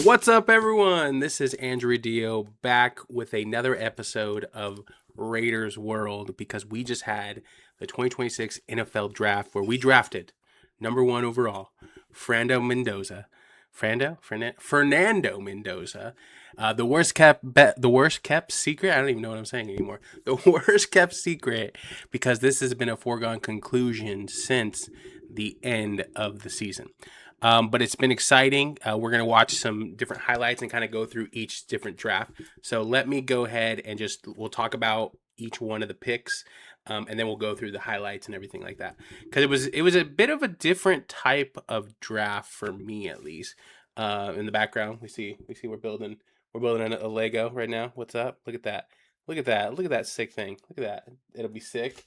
What's up, everyone? This is Mrradillo back with another episode of Raiders World because we just had the 2026 NFL Draft where we drafted number one overall, Fernando Mendoza. Fernando Mendoza, the worst kept secret. I don't even know what I'm saying anymore. The worst kept secret because this has been a foregone conclusion since the end of the season. But it's been exciting. We're going to watch some different highlights and kind of go through each different draft. So let me go ahead and we'll talk about each one of the picks. And then we'll go through the highlights and everything like that. Because it was a bit of a different type of draft for me, at least. In the background, we see we're building a Lego right now. What's up? Look at that. Look at that. Look at that sick thing. Look at that. It'll be sick.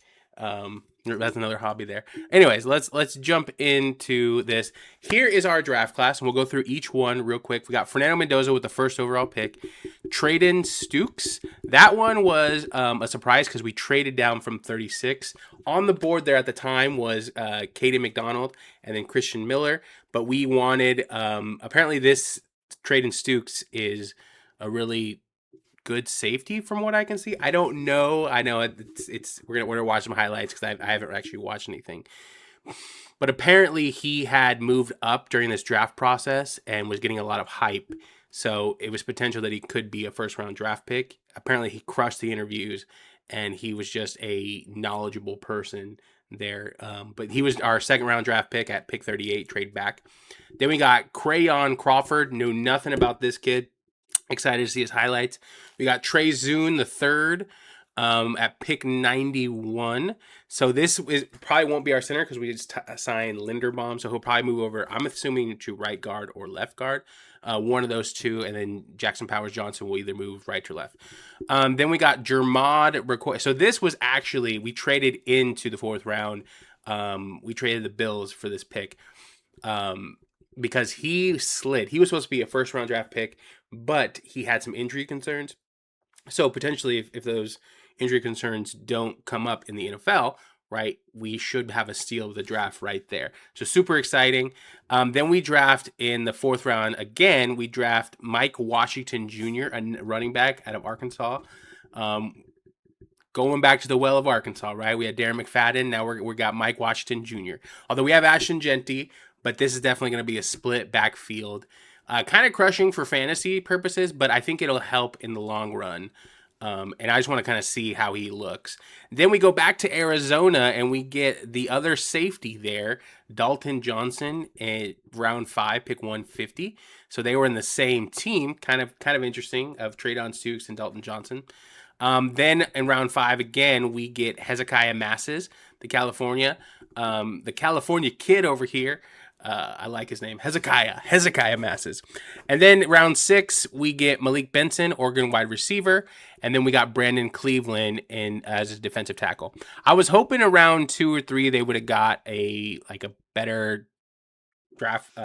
That's another hobby there. Anyways, let's jump into this. Here is our draft class, and we'll go through each one real quick. We got Fernando Mendoza with the first overall pick. Trade-in Stukes. That one was a surprise because we traded down from 36. On the board there at the time was Caden McDonald and then Christian Miller, but we wanted apparently this Trade-in Stukes is a really good safety from what I can see. I don't know. I know it's we're gonna watch some highlights because I haven't actually watched anything. But apparently he had moved up during this draft process and was getting a lot of hype. So it was potential that he could be a first round draft pick. Apparently he crushed the interviews and he was just a knowledgeable person there. But he was our second round draft pick at pick 38, trade back. Then we got Crayon Crawford. Knew nothing about this kid. Excited to see his highlights. We got Trey Zune the third at pick 91. So this probably won't be our center because we just signed Linderbaum. So he'll probably move over, I'm assuming, to right guard or left guard. One of those two. And then Jackson Powers Johnson will either move right or left. Then we got Jermod. So this was actually, we traded into the fourth round. We traded the Bills for this pick. Because he slid. He was supposed to be a first round draft pick, but he had some injury concerns. So potentially, if those injury concerns don't come up in the NFL, right, we should have a steal of the draft right there. So super exciting. Then we draft in the fourth round again. We draft Mike Washington Jr., a running back out of Arkansas. Going back to the well of Arkansas, right? We had Darren McFadden. Now we got Mike Washington Jr. Although we have Ashton Genty, but this is definitely going to be a split backfield. Kind of crushing for fantasy purposes, but I think it'll help in the long run. And I just want to kind of see how he looks. Then we go back to Arizona and we get the other safety there, Dalton Johnson, at round 5, pick 150. So they were in the same team. Kind of interesting of Treydon Stukes and Dalton Johnson. Then in round 5 again, we get Hezekiah Masses, the California kid over here. I like his name, Hezekiah Masses. And then round 6, we get Malik Benson, Oregon wide receiver. And then we got Brandon Cleveland as a defensive tackle. I was hoping around 2 or 3 they would have got a better draft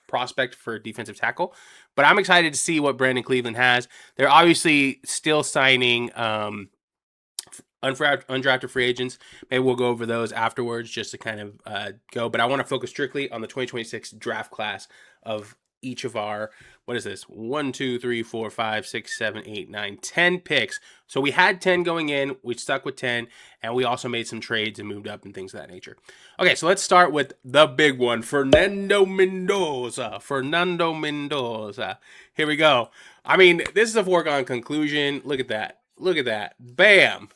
prospect for defensive tackle. But I'm excited to see what Brandon Cleveland has. They're obviously still signing undrafted free agents. Maybe we'll go over those afterwards just to kind of go. But I want to focus strictly on the 2026 draft class of each of our, what is this? 1, 2, 3, 4, 5, 6, 7, 8, 9, 10 picks. So we had 10 going in. We stuck with 10. And we also made some trades and moved up and things of that nature. Okay, so let's start with the big one. Fernando Mendoza. Here we go. I mean, this is a foregone conclusion. Look at that. Bam.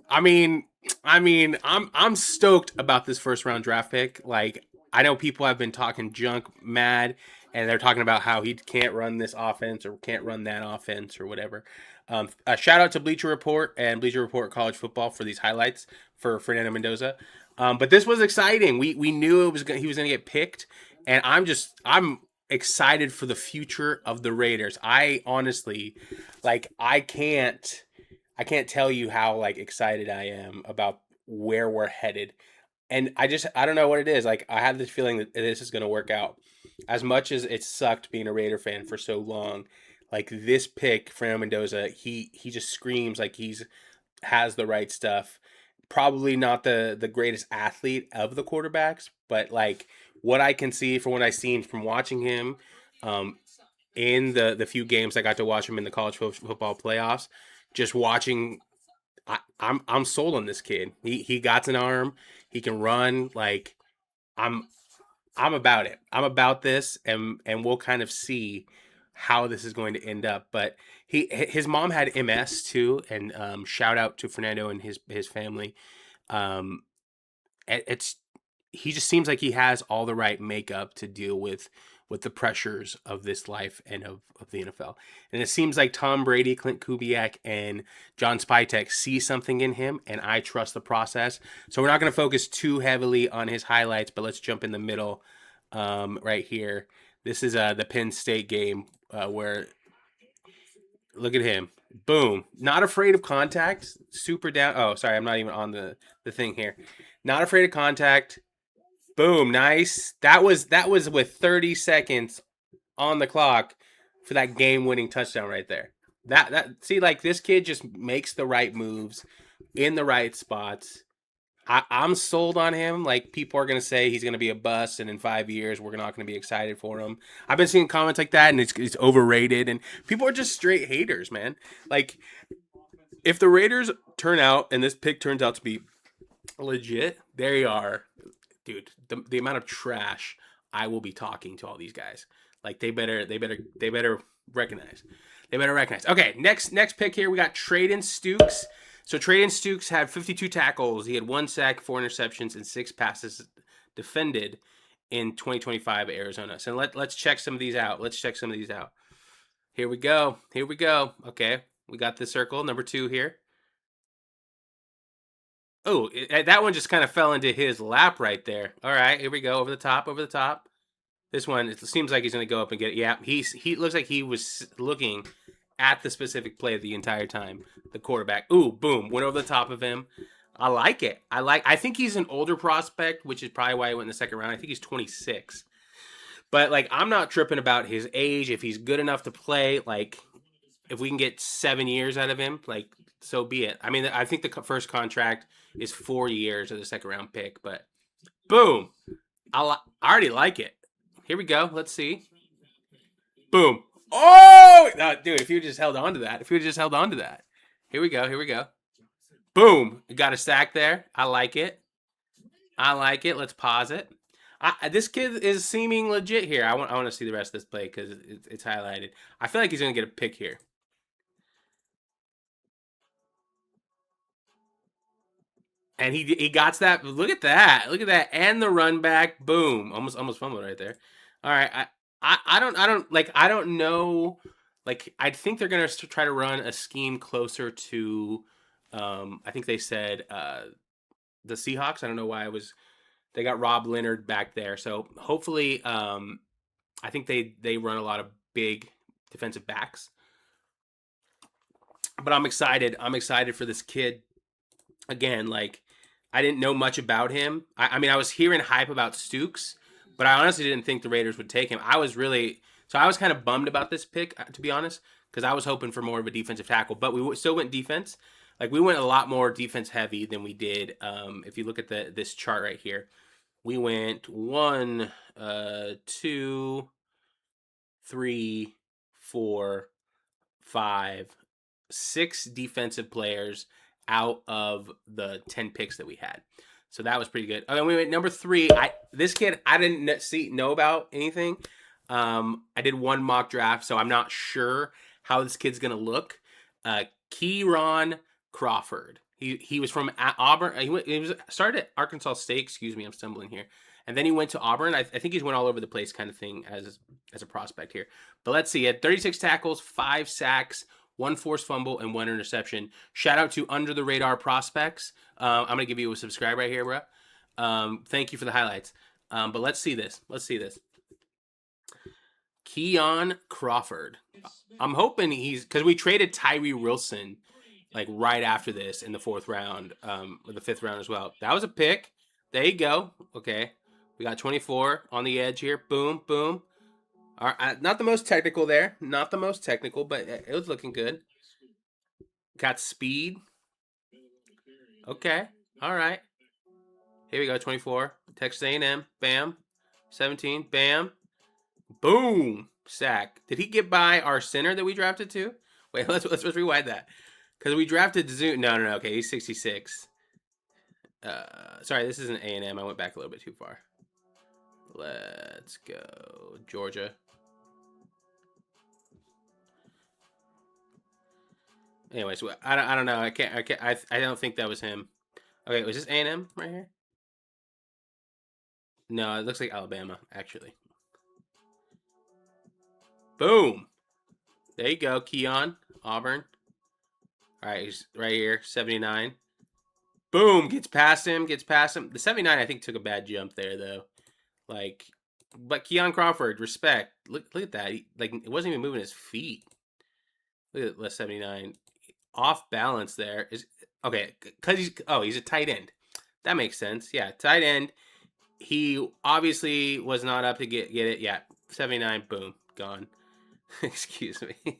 I mean, I'm stoked about this first round draft pick. Like, I know people have been talking junk mad, and they're talking about how he can't run this offense or can't run that offense or whatever. A shout out to Bleacher Report and Bleacher Report College Football for these highlights for Fernando Mendoza. But this was exciting. We knew he was gonna get picked, and I'm excited for the future of the Raiders. I honestly, I can't tell you how excited I am about where we're headed. And I don't know what it is. Like, I have this feeling that this is going to work out. As much as it sucked being a Raider fan for so long, like this pick, Fernando Mendoza, he just screams like has the right stuff. Probably not the greatest athlete of the quarterbacks, but like what I can see from what I've seen from watching him, in the few games I got to watch him in the college football playoffs. Just watching, I'm sold on this kid. He got an arm. He can run. Like I'm I'm about it. I'm about this, and we'll kind of see how this is going to end up. But his mom had MS too, and shout out to Fernando and his family. Um, it's he just seems like he has all the right makeup to deal with the pressures of this life and of the NFL. And it seems like Tom Brady, Clint Kubiak, and John Spytek see something in him, and I trust the process. So we're not going to focus too heavily on his highlights, but let's jump in the middle right here. This is the Penn State game where look at him. Boom. Not afraid of contact. Super down. Oh, sorry. I'm not even on the thing here. Not afraid of contact. Boom. Nice. That was with 30 seconds on the clock for that game-winning touchdown right there. That see, like, this kid just makes the right moves in the right spots. I'm sold on him. Like, people are gonna say he's gonna be a bust, and in 5 years we're not gonna be excited for him. I've been seeing comments like that, and it's overrated, and people are just straight haters, man. Like, if the Raiders turn out and this pick turns out to be legit, they are, dude. The amount of trash I will be talking to all these guys. Like, they better recognize. They better recognize. Okay, next pick here we got Traden Stukes. So Traden Stukes had 52 tackles. He had 1 sack, 4 interceptions, and 6 passes defended in 2025 Arizona. So let's check some of these out. Let's check some of these out. Here we go. Here we go. Okay, we got the circle number 2 here. Oh, that one just kind of fell into his lap right there. All right, here we go. Over the top, over the top. This one, it seems like he's going to go up and get it. Yeah, he looks like he was looking at the specific play the entire time. The quarterback, ooh, boom, went over the top of him. I like it. I think he's an older prospect, which is probably why he went in the second round. I think he's 26. But, like, I'm not tripping about his age. If he's good enough to play, like, if we can get 7 years out of him, like, so be it. I mean, I think the first contract is 4 years of the second round pick, but boom. I already like it. Here we go. Let's see. Boom. Oh, no, dude! If you just held on to that, if you just held on to that. Here we go. Here we go. Boom. You got a sack there. I like it. I like it. Let's pause it. This kid is seeming legit here. I want to see the rest of this play because it's highlighted. I feel like he's gonna get a pick here. And he got that. Look at that. Look at that. And the run back. Boom. Almost fumbled right there. All right. I don't know. Like, I think they're gonna try to run a scheme closer to. I think they said the Seahawks. I don't know why I was. They got Rob Leonard back there, so hopefully, I think they run a lot of big defensive backs. But I'm excited. I'm excited for this kid. Again, like, I didn't know much about him. I mean, I was hearing hype about Stukes, but I honestly didn't think the Raiders would take him. I was kind of bummed about this pick, to be honest, because I was hoping for more of a defensive tackle. But we still went defense. Like, we went a lot more defense heavy than we did. If you look at this chart right here, we went 1, 2, 3, 4, 5, 6 defensive players out of the 10 picks that we had. So that was pretty good. And then we went number 3. This kid I didn't know about anything. I did one mock draft, so I'm not sure how this kid's gonna look. Keyron Crawford. He was from Auburn. He was started at Arkansas State. Excuse me, I'm stumbling here. And then he went to Auburn. I think he's went all over the place, kind of thing, as a prospect here. But let's see. He had 36 tackles, 5 sacks, 1 forced fumble, and 1 interception. Shout out to Under the Radar Prospects. I'm gonna give you a subscribe right here, bro. Thank you for the highlights. But let's see this. Let's see this. Keon Crawford. I'm hoping because we traded Tyree Wilson like right after this in the 4th round, or the 5th round as well. That was a pick. There you go. Okay, we got 24 on the edge here. Boom, boom. All right, not the most technical there. Not the most technical, but it was looking good. Got speed. Okay. All right. Here we go. 24. Texas A&M. Bam. 17. Bam. Boom. Sack. Did he get by our center that we drafted to? Wait, let's rewind that. Because we drafted Zoom. No. Okay, he's 66. Sorry, this isn't A&M. I went back a little bit too far. Let's go. Georgia. Anyways, I don't know. I don't think that was him. Okay, was this A&M right here? No, it looks like Alabama, actually. Boom. There you go, Keon, Auburn. All right, he's right here, 79. Boom, gets past him. The 79, I think, took a bad jump there, though. Like, but Keon Crawford, respect. Look at that. It wasn't even moving his feet. Look at the 79. Off balance there. Okay, because he's a tight end. That makes sense. Yeah, tight end. He obviously was not up to get it. Yeah, 79, boom, gone. Excuse me.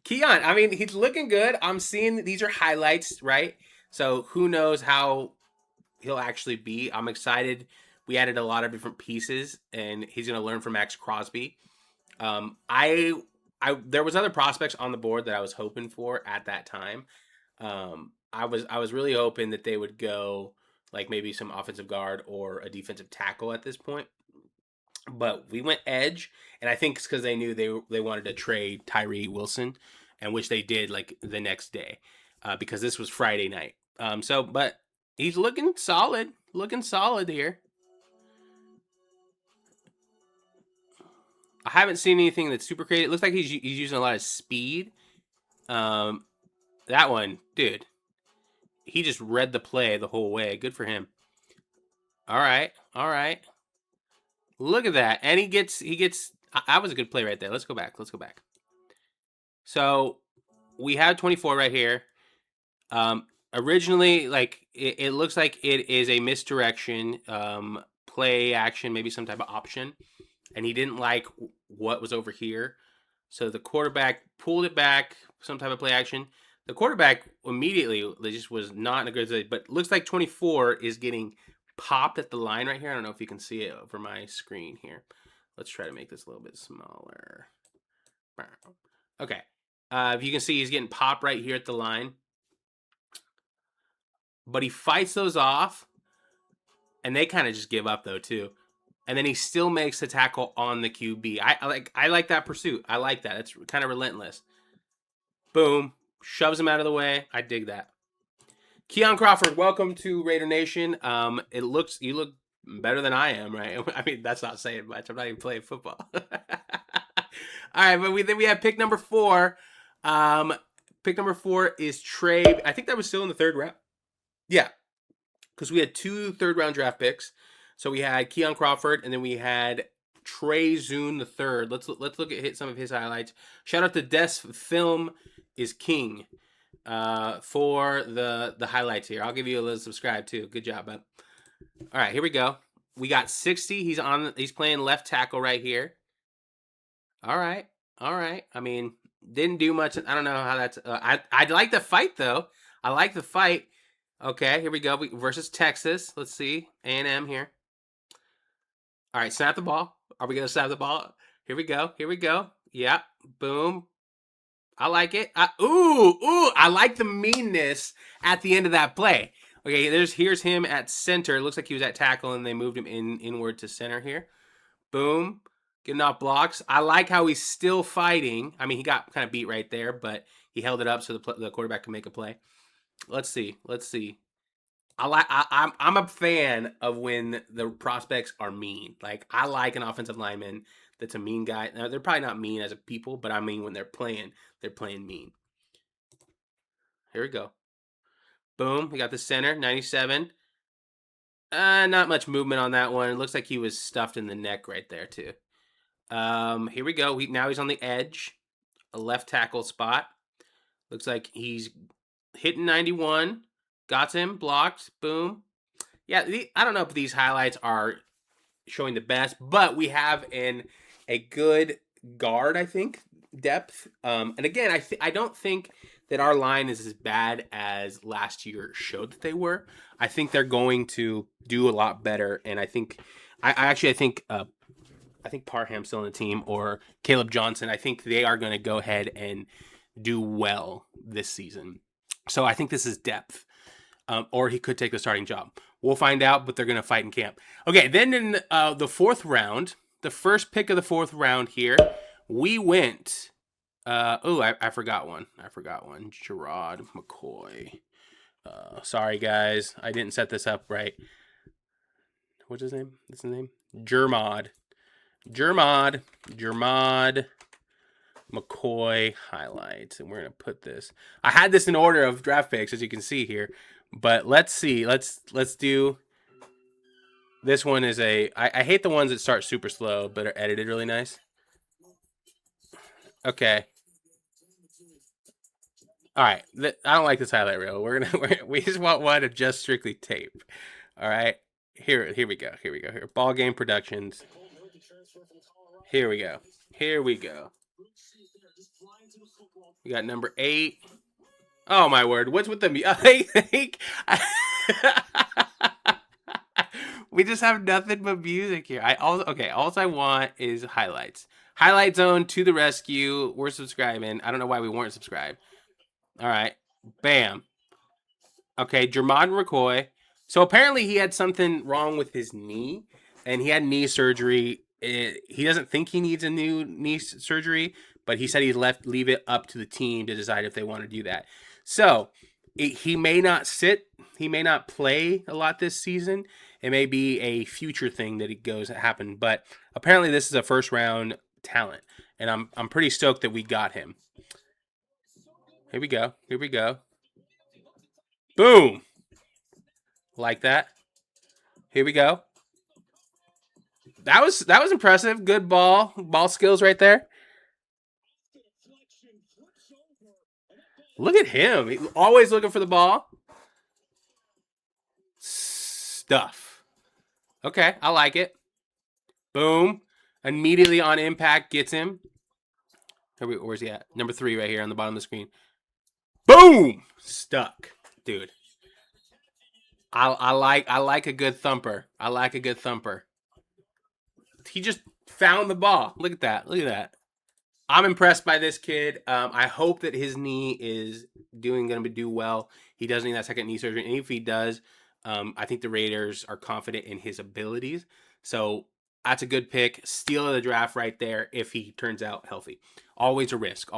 Keon, I mean, he's looking good. I'm seeing these are highlights, right? So who knows how he'll actually be. I'm excited. We added a lot of different pieces, and he's going to learn from Max Crosby. I there was other prospects on the board that I was hoping for at that time. I was really hoping that they would go like maybe some offensive guard or a defensive tackle at this point. But we went edge, and I think it's because they knew they wanted to trade Tyree Wilson, and which they did like the next day, because this was Friday night. But he's looking solid here. I haven't seen anything that's super creative. It looks like he's using a lot of speed. That one, dude, he just read the play the whole way. Good for him. All right. Look at that, and he gets. That was a good play right there. Let's go back. So we have 24 right here. Originally, like it looks like it is a misdirection, play action, maybe some type of option, and he didn't like what was over here, so the quarterback pulled it back, some type of play action. The quarterback immediately just was not in a good state, but looks like 24 is getting popped at the line right here. I don't know if you can see it over my screen here. Let's try to make this a little bit smaller. Okay. If you can see, he's getting popped right here at the line. But he fights those off, and they kind of just give up, though, too. And then he still makes the tackle on the QB. I like that pursuit. I like that. It's kind of relentless. Boom. Shoves him out of the way. I dig that. Keon Crawford, welcome to Raider Nation. You look better than I am, right? I mean, that's not saying much. I'm not even playing football. All right, but then we have pick number 4. Pick number 4 is Trey. I think that was still in the 3rd round. Yeah, because we had 2 third-round draft picks. So we had Keon Crawford, and then we had Trey Zune the third. Let's look at some of his highlights. Shout out to Des Film is King for the highlights here. I'll give you a little subscribe too. Good job, bud. All right, here we go. We got 60. He's playing left tackle right here. All right. I mean, didn't do much. I don't know how that's. I like the fight though. I like the fight. Okay, here we go. Versus Texas. Let's see. A&M here. All right, snap the ball. Are we going to snap the ball? Here we go. Yeah, boom. I like it. I like the meanness at the end of that play. Okay, here's him at center. It looks like he was at tackle, and they moved him inward to center here. Boom. Getting off blocks. I like how he's still fighting. I mean, he got kind of beat right there, but he held it up so the quarterback can make a play. Let's see. I'm a fan of when the prospects are mean. Like, I like an offensive lineman that's a mean guy. Now, they're probably not mean as a people, but I mean when they're playing mean. Here we go. Boom. We got the center, 97. Not much movement on that one. It looks like he was stuffed in the neck right there too. Here we go. Now he's on the edge, a left tackle spot. Looks like he's hitting 91. Got him, blocked, boom. Yeah, I don't know if these highlights are showing the best, but we have a good guard, I think, depth. And again, I don't think that our line is as bad as last year showed that they were. I think they're going to do a lot better, and I think I think Parham's still on the team, or Caleb Johnson. I think they are going to go ahead and do well this season. So I think this is depth, or he could take the starting job. We'll find out, but they're going to fight in camp. Okay, then in the fourth round, the first pick of the fourth round here, we went. I forgot one. Gerard McCoy. Sorry, guys. I didn't set this up right. What's his name? What's his name? Jermod McCoy highlights. And we're going to put this. I had this in order of draft picks, as you can see here. But let's see. Let's do. This one is I hate the ones that start super slow, but are edited really nice. Okay. All right. I don't like this highlight reel. We just want one of just strictly tape. All right. Here we go. Here. Ball Game Productions. Here we go. We got number 8. Oh my word! What's with the we just have nothing but music here. All I want is highlights. Highlight Zone to the rescue. We're subscribing. I don't know why we weren't subscribed. All right, bam. Okay, Jermod McCoy. So apparently he had something wrong with his knee, and he had knee surgery. He doesn't think he needs a new knee surgery, but he said leave it up to the team to decide if they want to do that. So he may not he may not play a lot this season. It may be a future thing that happen. But apparently this is a first round talent, and I'm pretty stoked that we got him. Here we go. Boom. Like that. Here we go. That was impressive. Good ball skills right there. Look at him. He's always looking for the ball. Stuff. Okay, I like it. Boom. Immediately on impact gets him. Where's he at? Number 3 right here on the bottom of the screen. Boom. Stuck. Dude. I like a good thumper. He just found the ball. Look at that. I'm impressed by this kid. I hope that his knee is going to do well. He doesn't need that second knee surgery. And if he does, I think the Raiders are confident in his abilities. So that's a good pick. Steal of the draft right there if he turns out healthy. Always a risk.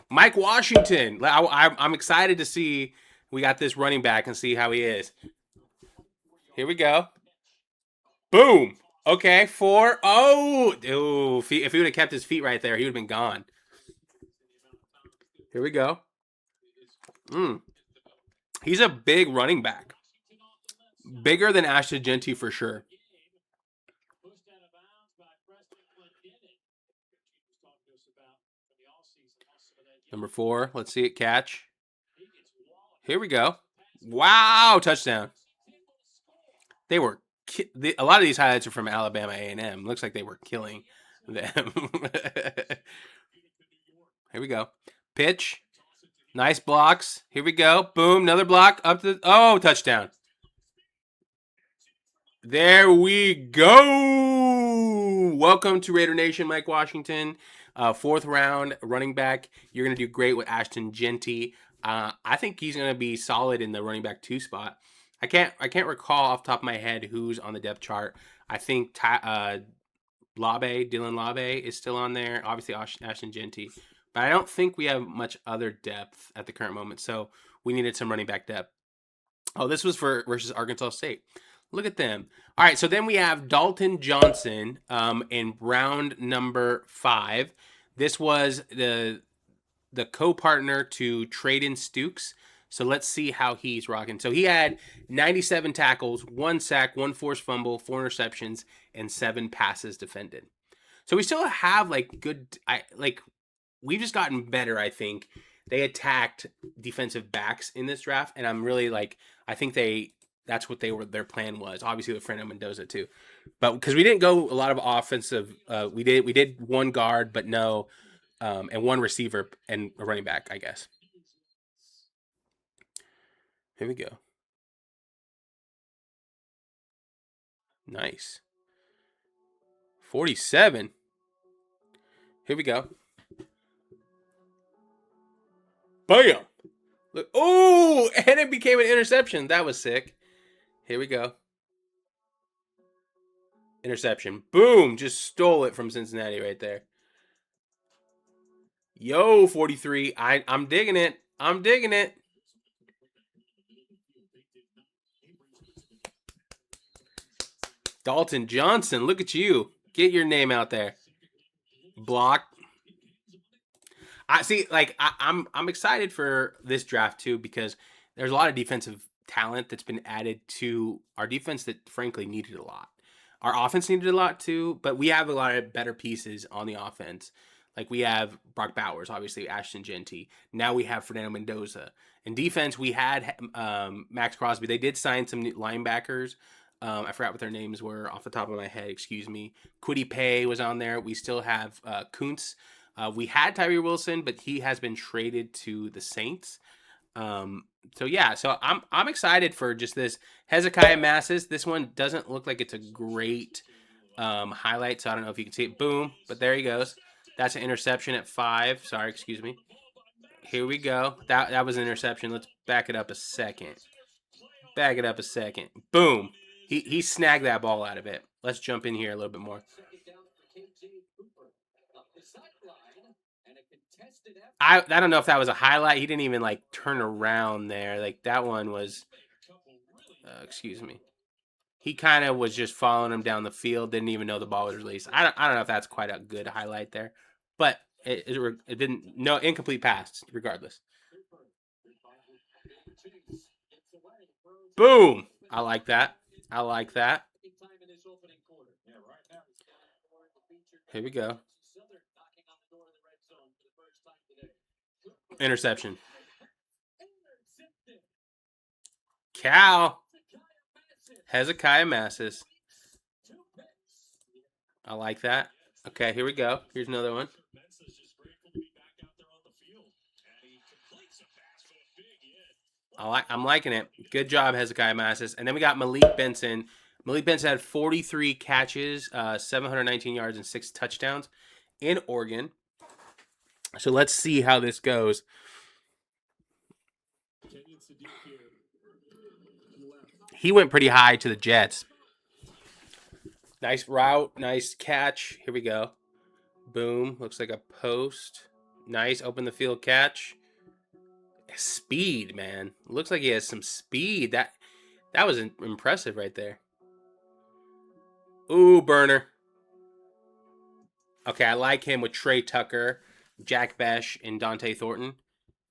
Mike Washington. I'm excited to see we got this running back and see how he is. Here we go. Boom. Okay, 4. Oh, if he would have kept his feet right there, he would have been gone. Here we go. He's a big running back. Bigger than Ashton Jeanty for sure. Number 4. Let's see it catch. Here we go. Wow, touchdown. They were a lot of these highlights are from Alabama A&M. Looks like they were killing them. Here we go. Pitch. Nice blocks. Here we go. Boom. Another block. Up to touchdown. There we go. Welcome to Raider Nation, Mike Washington. 4th round running back. You're going to do great with Ashton Jeanty. I think he's going to be solid in the running back 2 spot. I can't recall off the top of my head who's on the depth chart. I think Dylan Labe is still on there. Obviously Ashton Jeanty. But I don't think we have much other depth at the current moment. So we needed some running back depth. Oh, this was versus Arkansas State. Look at them. All right, so then we have Dalton Johnson in round number 5. This was the co-partner to Traden Stukes. So let's see how he's rocking. So he had 97 tackles, 1 sack, 1 forced fumble, 4 interceptions, and 7 passes defended. So we still have we've just gotten better, I think. They attacked defensive backs in this draft, and I'm really I think that's what their plan was. Obviously with Fernando Mendoza too. But because we didn't go a lot of offensive, we did 1 guard, but no, and 1 receiver and a running back, I guess. Here we go. Nice. 47. Here we go. Bam. Look. Oh, and it became an interception. That was sick. Here we go. Interception. Boom. Just stole it from Cincinnati right there. Yo, 43. I'm digging it. I'm digging it. Dalton Johnson. Look at you. Get your name out there. Block. I see. Like I'm excited for this draft too because there's a lot of defensive talent that's been added to our defense that frankly needed a lot. Our offense needed a lot too, but we have a lot of better pieces on the offense. Like we have Brock Bowers, obviously Ashton Genty. Now we have Fernando Mendoza. In defense, we had Max Crosby. They did sign some new linebackers. I forgot what their names were off the top of my head. Excuse me. Quiddy Pay was on there. We still have Kuntz. We had Tyree Wilson, but he has been traded to the Saints. So yeah, so I'm excited for just this Hezekiah Masses. This one doesn't look like it's a great highlight, so I don't know if you can see it. Boom, but there he goes. That's an interception at 5. Sorry, excuse me. Here we go. That was an interception. Let's back it up a second. Back it up a second. Boom. He snagged that ball out of it. Let's jump in here a little bit more. I don't know if that was a highlight. He didn't even like turn around there. Like that one was. Excuse me. He kind of was just following him down the field. Didn't even know the ball was released. I don't know if that's quite a good highlight there, but it didn't. No, incomplete pass. Regardless. Boom. I like that. I like that. Here we go. Interception. Cal. Hezekiah Masses. I like that. Okay, here we go. Here's another one. I'm liking it. Good job, Hezekiah Masses. And then we got Malik Benson. Malik Benson had 43 catches, 719 yards, and 6 touchdowns in Oregon. So let's see how this goes. He went pretty high to the Jets. Nice route, nice catch. Here we go. Boom. Looks like a post. Nice open the field catch. Speed, man. Looks like he has some speed. That was impressive right there. Ooh, burner. Okay, I like him with Trey Tucker, Jack Besh, and Dante Thornton.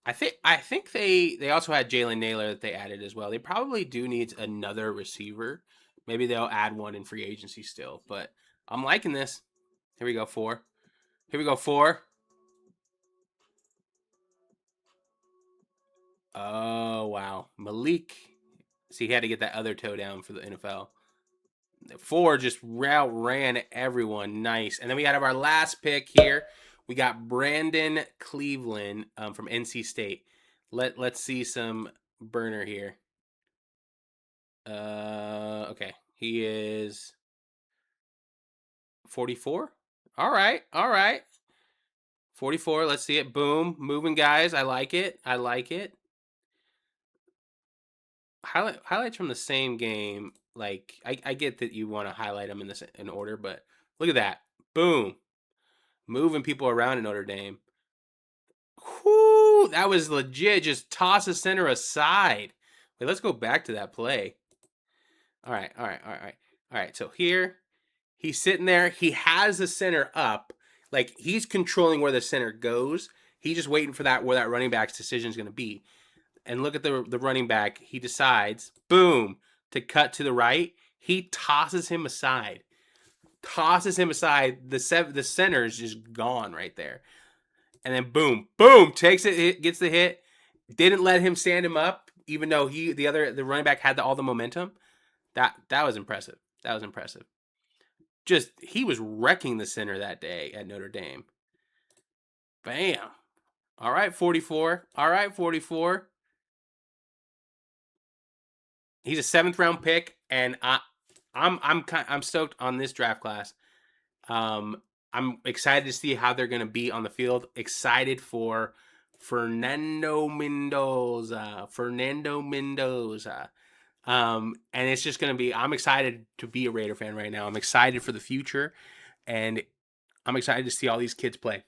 I think they also had Jalen Naylor that they added as well. They probably do need another receiver. Maybe they'll add one in free agency still, but I'm liking this. Here we go, 4. Here we go, 4. Oh wow, Malik. See, he had to get that other toe down for the NFL. 4 just ran everyone. Nice. And then we got our last pick here. We got Brandon Cleveland from NC State. Let's see some burner here. Okay. He is 44. All right. All right. 44. Let's see it. Boom. Moving guys. I like it. I like it. Highlights from the same game. Like I get that you want to highlight them in order, but look at that. Boom. Moving people around in Notre Dame. Whoo, that was legit. Just toss the center aside. Wait, let's go back to that play. All right, all right, all right, all right. So here, he's sitting there. He has the center up, like he's controlling where the center goes. He's just waiting for that where that running back's decision is going to be. And look at the running back. He decides, boom, to cut to the right. He tosses him aside. Tosses him aside. The center is just gone right there. And then boom, boom, takes it, gets the hit. Didn't let him stand him up, even though the running back had all the momentum. That was impressive. That was impressive. Just he was wrecking the center that day at Notre Dame. Bam. All right, 44. All right, 44. He's a 7th round pick, and I'm stoked on this draft class. I'm excited to see how they're going to be on the field. Excited for Fernando Mendoza. And it's just going to be, I'm excited to be a Raider fan right now. I'm excited for the future, and I'm excited to see all these kids play.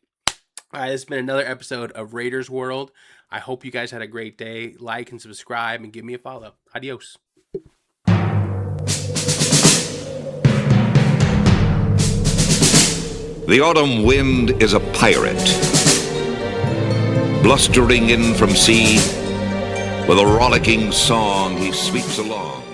All right, this has been another episode of Raiders World. I hope you guys had a great day. Like and subscribe and give me a follow. Adios. The autumn wind is a pirate, blustering in from sea. With a rollicking song he sweeps along.